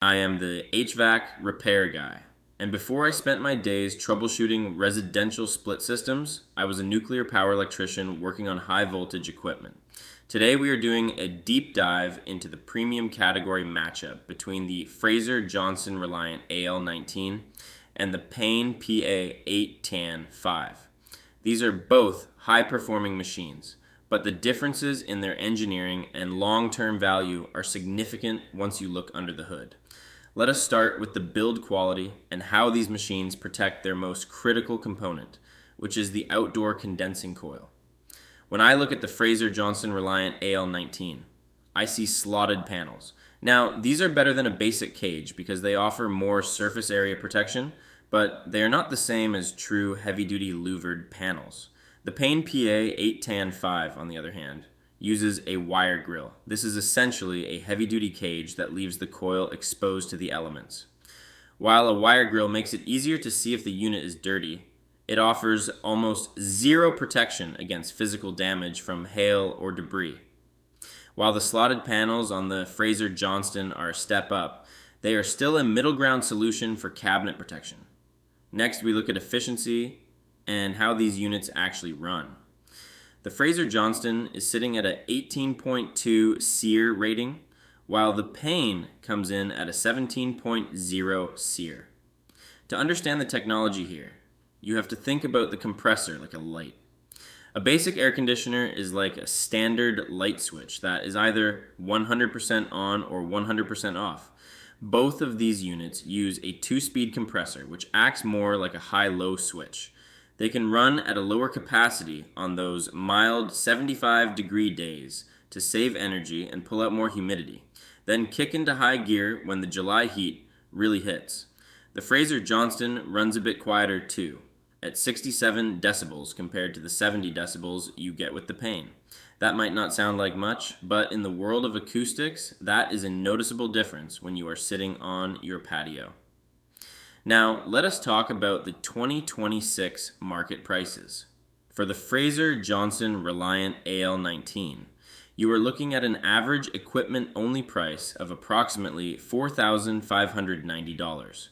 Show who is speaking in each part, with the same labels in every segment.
Speaker 1: I am the HVAC repair guy. And before I spent my days troubleshooting residential split systems, I was a nuclear power electrician working on high voltage equipment. Today we are doing a deep dive into the premium category matchup between the Fraser-Johnston Reliant AL19 and the Payne PA 8-TAN 5. These are both high performing machines, but the differences in their engineering and long-term value are significant once you look under the hood. Let us start with the build quality and how these machines protect their most critical component, which is the outdoor condensing coil. When I look at the Fraser-Johnston Reliant AL19, I see slotted panels. Now, these are better than a basic cage because they offer more surface area protection, but they are not the same as true heavy-duty louvered panels. The Payne PA 8-TAN 5, on the other hand, uses a wire grill. This is essentially a heavy-duty cage that leaves the coil exposed to the elements. While a wire grill makes it easier to see if the unit is dirty, it offers almost zero protection against physical damage from hail or debris. While the slotted panels on the Fraser-Johnston are a step up, they are still a middle ground solution for cabinet protection. Next, we look at efficiency and how these units actually run. The Fraser-Johnston is sitting at an 18.2 SEER rating, while the Payne comes in at a 17.0 SEER. To understand the technology here, you have to think about the compressor like a light. A basic air conditioner is like a standard light switch that is either 100% on or 100% off. Both of these units use a 2-speed compressor, which acts more like a high-low switch. They can run at a lower capacity on those mild 75-degree days to save energy and pull out more humidity, then kick into high gear when the July heat really hits. The Fraser-Johnston runs a bit quieter too, at 67 decibels compared to the 70 decibels you get with the Payne. That might not sound like much, but in the world of acoustics, that is a noticeable difference when you are sitting on your patio. Now, let us talk about the 2026 market prices. For the Fraser-Johnston Reliant AL19, you are looking at an average equipment-only price of approximately $4,590,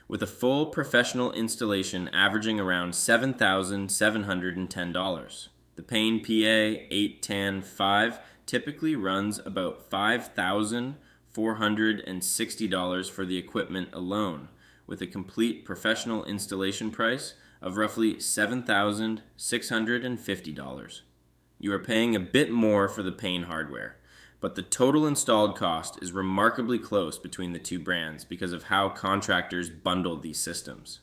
Speaker 1: with a full professional installation averaging around $7,710. The Payne PA 8-TAN 5 typically runs about $5,460 for the equipment alone, with a complete professional installation price of roughly $7,650. You are paying a bit more for the Payne hardware, but the total installed cost is remarkably close between the two brands because of how contractors bundled these systems.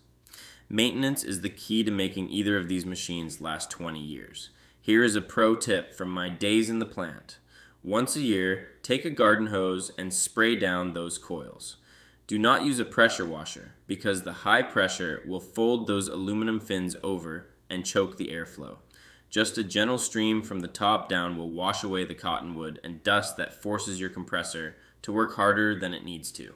Speaker 1: Maintenance is the key to making either of these machines last 20 years. Here is a pro tip from my days in the plant. Once a year, take a garden hose and spray down those coils. Do not use a pressure washer because the high pressure will fold those aluminum fins over and choke the airflow. Just a gentle stream from the top down will wash away the cottonwood and dust that forces your compressor to work harder than it needs to.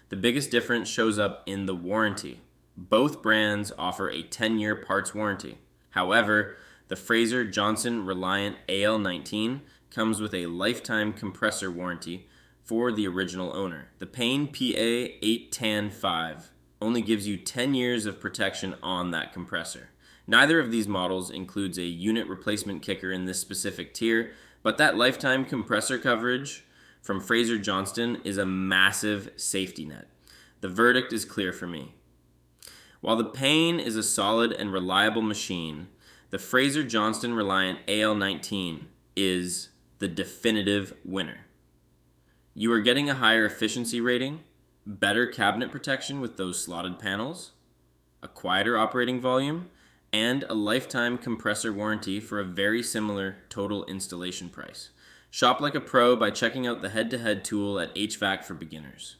Speaker 1: The biggest difference shows up in the warranty. Both brands offer a 10-year parts warranty. However, the Fraser-Johnston Reliant AL19 comes with a lifetime compressor warranty for the original owner. The Payne PA 8-TAN 5 only gives you 10 years of protection on that compressor. Neither of these models includes a unit replacement kicker in this specific tier, but that lifetime compressor coverage from Fraser-Johnston is a massive safety net. The verdict is clear for me. While the Payne is a solid and reliable machine, the Fraser-Johnston Reliant AL19 is the definitive winner. You are getting a higher efficiency rating, better cabinet protection with those slotted panels, a quieter operating volume, and a lifetime compressor warranty for a very similar total installation price. Shop like a pro by checking out the head-to-head tool at HVAC for Beginners.